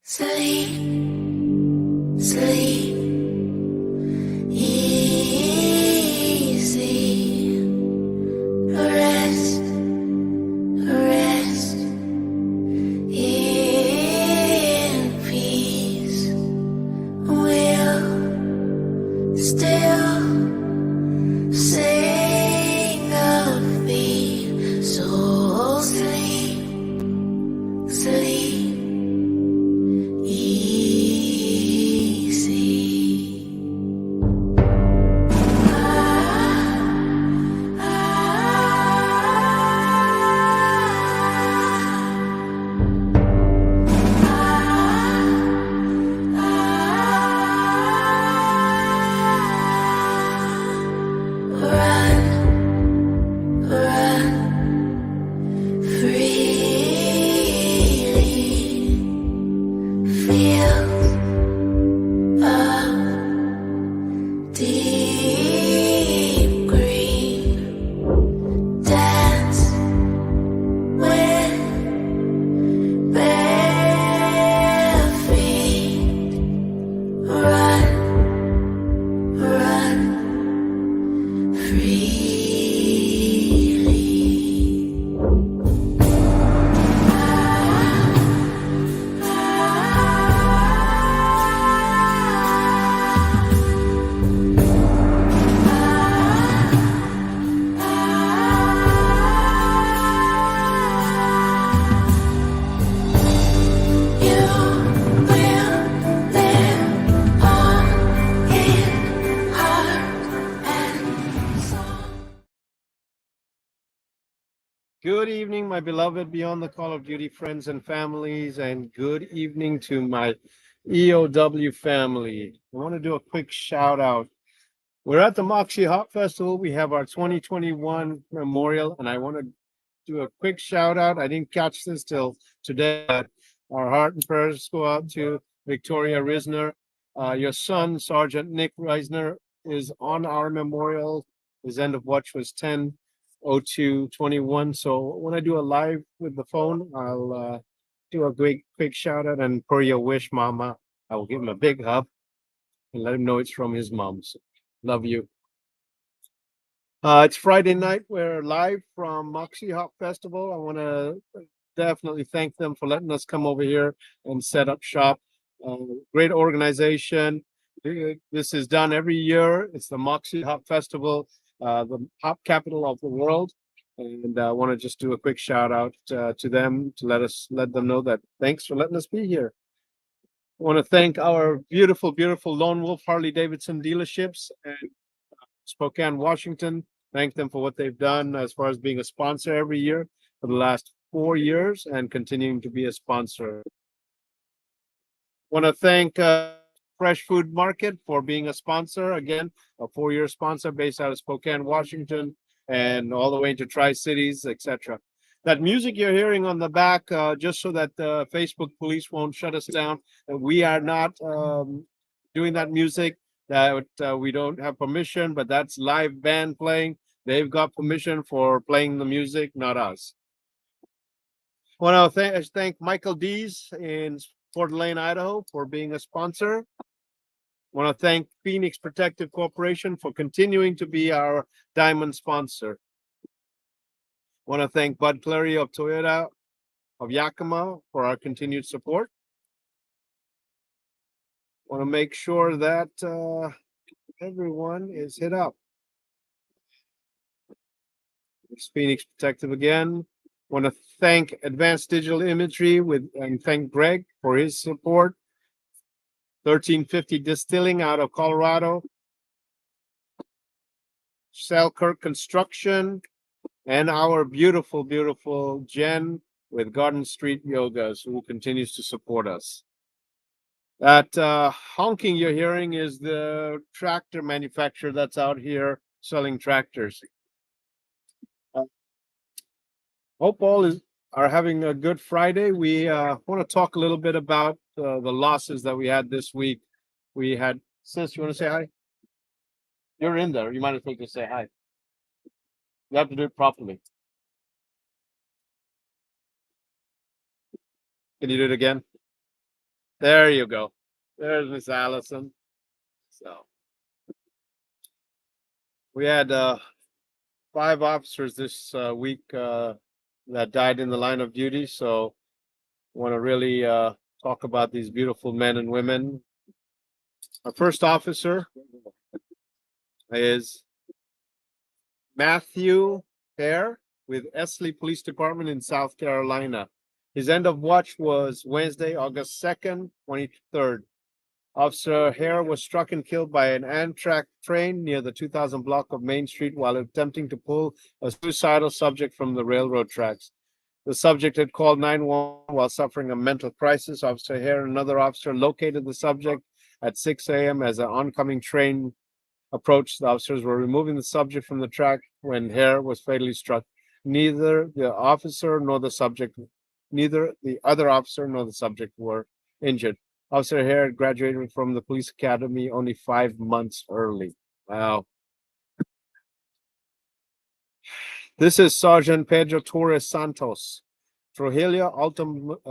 Sleep, sleep, easy. Rest, rest, in peace. We'll still sing a theme. So sleep, sleep. Good evening, my beloved Beyond the Call of Duty friends and families, and good evening to my EOW family. I want to do a quick shout out. We're at the Moxee Hop Festival. We have our 2021 memorial, and I want to do a quick shout out. I didn't catch this till today, but our heart and prayers go out to Victoria Risner. Your son, Sergeant Nick Reisner, is on our memorial. His end of watch was 10:02:21. So when I do a live with the phone, I'll do a quick shout out, and per your wish, Mama, I will give him a big hug and let him know it's from his mom. So, love you. It's Friday night. We're live from Moxee Hop Festival. I want to definitely thank them for letting us come over here and set up shop. Great organization. This is done every year. It's the Moxee Hop Festival, the hop capital of the world. And I want to just do a quick shout out to them to let them know that thanks for letting us be here. I want to thank our beautiful, beautiful Lone Wolf Harley Davidson dealerships and Spokane, Washington. Thank them for what they've done as far as being a sponsor every year for the last 4 years and continuing to be a sponsor. Want to thank Fresh Food Market for being a sponsor. Again, a 4-year sponsor based out of Spokane, Washington, and all the way into Tri-Cities, etc. That music you're hearing on the back, just so that the Facebook police won't shut us down. We are not doing that music. That we don't have permission, but that's live band playing. They've got permission for playing the music, not us. Want to thank Michael Dees in Fort Lane, Idaho, for being a sponsor. Want to thank Phoenix Protective Corporation for continuing to be our diamond sponsor. Want to thank Bud Clary of Toyota of Yakima for our continued support. Want to make sure that everyone is hit up. It's Phoenix Protective again. Want to thank Advanced Digital Imagery and thank Greg for his support. 1350 Distilling out of Colorado. Selkirk Construction, and our beautiful, beautiful Jen with Garden Street Yogas, who continues to support us. That honking you're hearing is the tractor manufacturer that's out here selling tractors. Hope all are having a good Friday. We want to talk a little bit about the losses that we had this week. We had, sis, you want to say hi? You're in there. You might as well just say hi. You have to do it properly. Can you do it again? There you go. There's Miss Allison. So we had 5 officers this week that died in the line of duty. So want to really talk about these beautiful men and women. Our first officer is Matthew Hare with Esley Police Department in South Carolina. His end of watch was Wednesday, August 2nd, 23rd. Officer Hare was struck and killed by an Amtrak train near the 2000 block of Main Street while attempting to pull a suicidal subject from the railroad tracks. The subject had called 911 while suffering a mental crisis. Officer Hare and another officer located the subject at 6 a.m. as an oncoming train approached. The officers were removing the subject from the track when Hare was fatally struck. Neither the other officer nor the subject were injured. Officer Hare graduated from the police academy only 5 months early. Wow. This is Sergeant Pedro Torres Santos, Trujillo Alto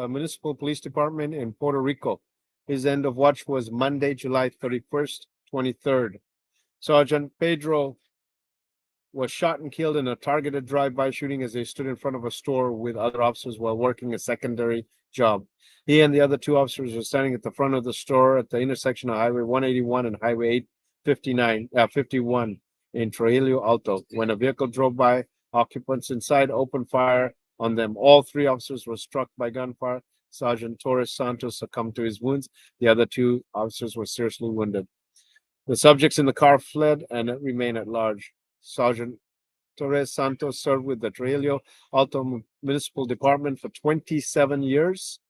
Municipal Police Department in Puerto Rico. His end of watch was Monday, July 31st, 23rd. Sergeant Pedro was shot and killed in a targeted drive-by shooting as they stood in front of a store with other officers while working a secondary job. He and the other 2 officers were standing at the front of the store at the intersection of Highway 181 and Highway 51 in Trujillo Alto. When a vehicle drove by, occupants inside opened fire on them. All 3 officers were struck by gunfire. Sergeant Torres Santos succumbed to his wounds. The other 2 officers were seriously wounded. The subjects in the car fled and remain at large. Sergeant Torres Santos served with the Trujillo Alto Municipal Department for 27 years.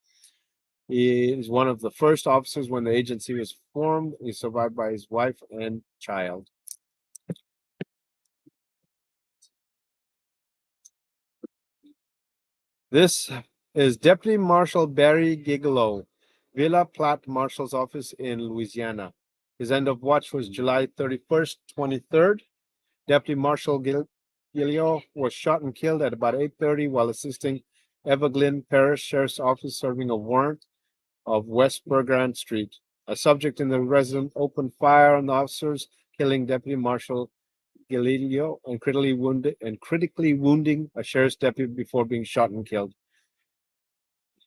He is one of the first officers when the agency was formed. He's survived by his wife and child. This is Deputy Marshal Barry Gigolo, Villa Platte Marshal's Office in Louisiana. His end of watch was July 31st, 23rd. Deputy Marshal Gilio was shot and killed at about 8:30 while assisting Everglade Parish Sheriff's Office serving a warrant of West Bergrand Street. A subject in the residence opened fire on the officers, killing Deputy Marshal Gilio and critically wounding a sheriff's deputy before being shot and killed.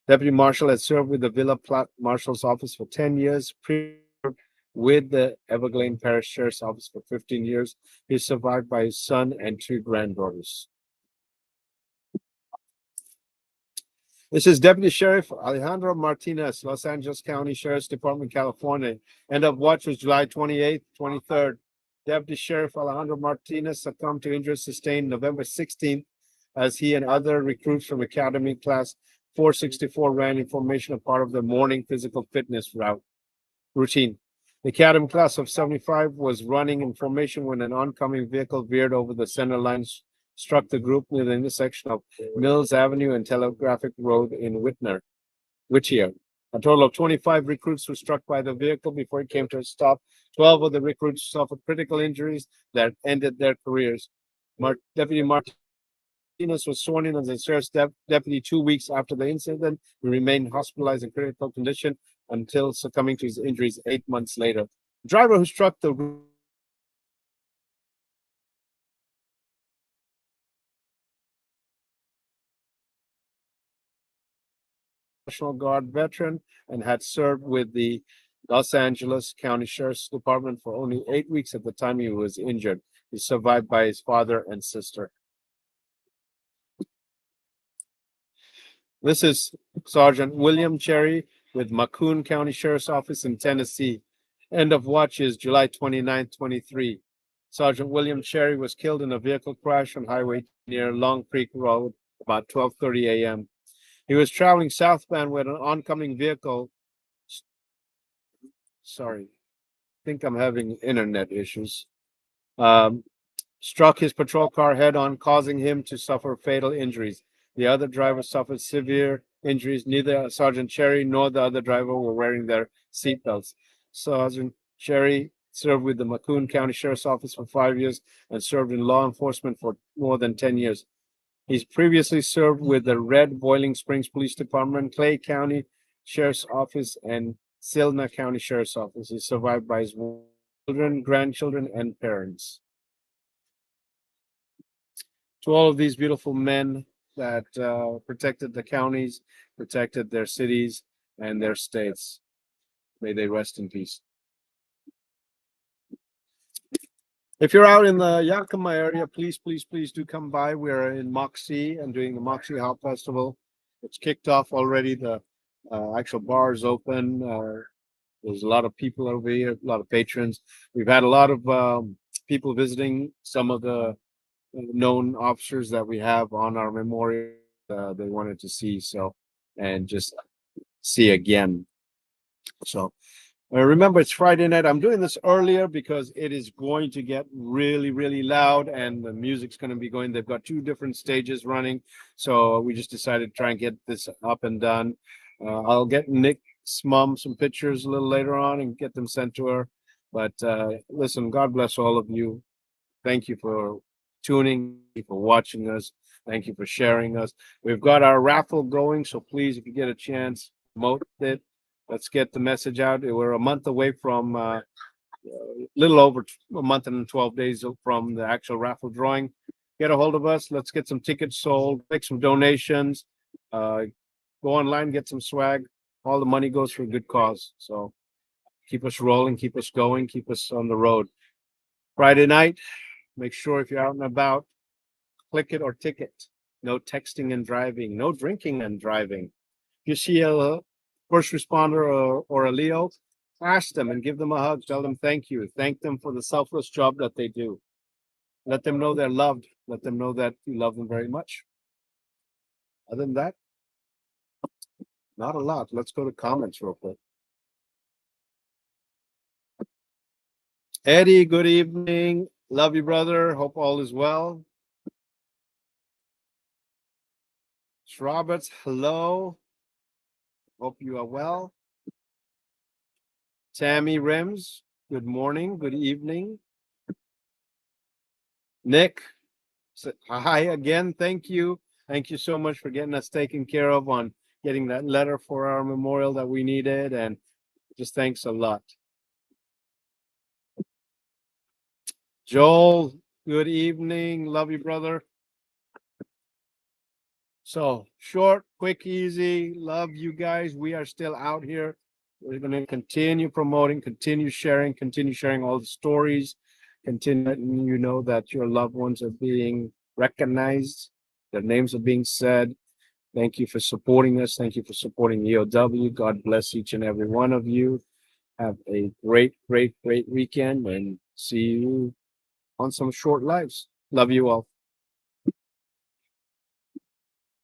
Deputy Marshal had served with the Villa Platte Marshal's Office for 10 years, with the Everglade Parish Sheriff's Office for 15 years. He is survived by his son and 2 granddaughters. This is Deputy Sheriff Alejandro Martinez, Los Angeles County Sheriff's Department, California. End of watch was July 28th, 23rd. Deputy Sheriff Alejandro Martinez succumbed to injuries sustained November 16th as he and other recruits from Academy Class 464 ran in formation a part of the morning physical fitness routine. The Academy Class of 75 was running in formation when an oncoming vehicle veered over the center line, struck the group near the intersection of Mills Avenue and Telegraphic Road in Whittier. A total of 25 recruits were struck by the vehicle before it came to a stop. 12 of the recruits suffered critical injuries that ended their careers. Deputy Martinez was sworn in as a sheriff's deputy 2 weeks after the incident. He remained hospitalized in critical condition until succumbing to his injuries 8 months later. The driver who struck the National Guard veteran and had served with the Los Angeles County Sheriff's Department for only 8 weeks at the time he was injured. He's survived by his father and sister. This is Sergeant William Cherry with Macon County Sheriff's Office in Tennessee. End of watch is July 29th, 23. Sergeant William Cherry was killed in a vehicle crash on highway near Long Creek Road about 12:30 a.m. He was traveling southbound when an oncoming vehicle. Sorry, I think I'm having internet issues. Struck his patrol car head on, causing him to suffer fatal injuries. The other driver suffered severe injuries. Neither Sergeant Cherry nor the other driver were wearing their seatbelts. Sergeant Cherry served with the Macon County Sheriff's Office for 5 years and served in law enforcement for more than 10 years. He's previously served with the Red Boiling Springs Police Department, Clay County Sheriff's Office and Silna County Sheriff's Office. He's survived by his children, grandchildren, and parents. To all of these beautiful men that protected the counties, protected their cities and their states, may they rest in peace. If you're out in the Yakima area, please do come by. We're in Moxee and doing the Moxee Hop Festival. It's kicked off already. The actual bar is open. There's a lot of people over here, a lot of patrons. We've had a lot of people visiting. Some of the known officers that we have on our memorial, they wanted to see, so, and just see again. So remember, it's Friday night. I'm doing this earlier because it is going to get really loud and the music's going to be going. They've got 2 different stages running. So we just decided to try and get this up and done. I'll get Nick's mom some pictures a little later on and get them sent to her. But listen, God bless all of you. Thank you for tuning, thank you for watching us. Thank you for sharing us. We've got our raffle going. So please, if you get a chance, promote it. Let's get the message out. We're a month away from, a little over a month and 12 days from the actual raffle drawing. Get a hold of us. Let's get some tickets sold, make some donations, go online, get some swag. All the money goes for a good cause. So keep us rolling, keep us going, keep us on the road. Friday night, make sure if you're out and about, click it or ticket. No texting and driving, no drinking and driving. If you see a first responder or a Leo, ask them and give them a hug. Tell them thank you. Thank them for the selfless job that they do. Let them know they're loved. Let them know that you love them very much. Other than that, not a lot. Let's go to comments real quick. Eddie, good evening. Love you, brother. Hope all is well. Roberts, hello. Hope you are well. Tammy Rims, good morning, good evening. Nick, hi again. Thank you. Thank you so much for getting us taken care of on getting that letter for our memorial that we needed. And just thanks a lot. Joel, good evening. Love you, brother. So short, quick, easy. Love you guys. We are still out here. We're going to continue promoting, continue sharing all the stories, continue letting you know that your loved ones are being recognized, their names are being said. Thank you for supporting us. Thank you for supporting EOW. God bless each and every one of you. Have a great weekend and see you on some short lives. Love you all.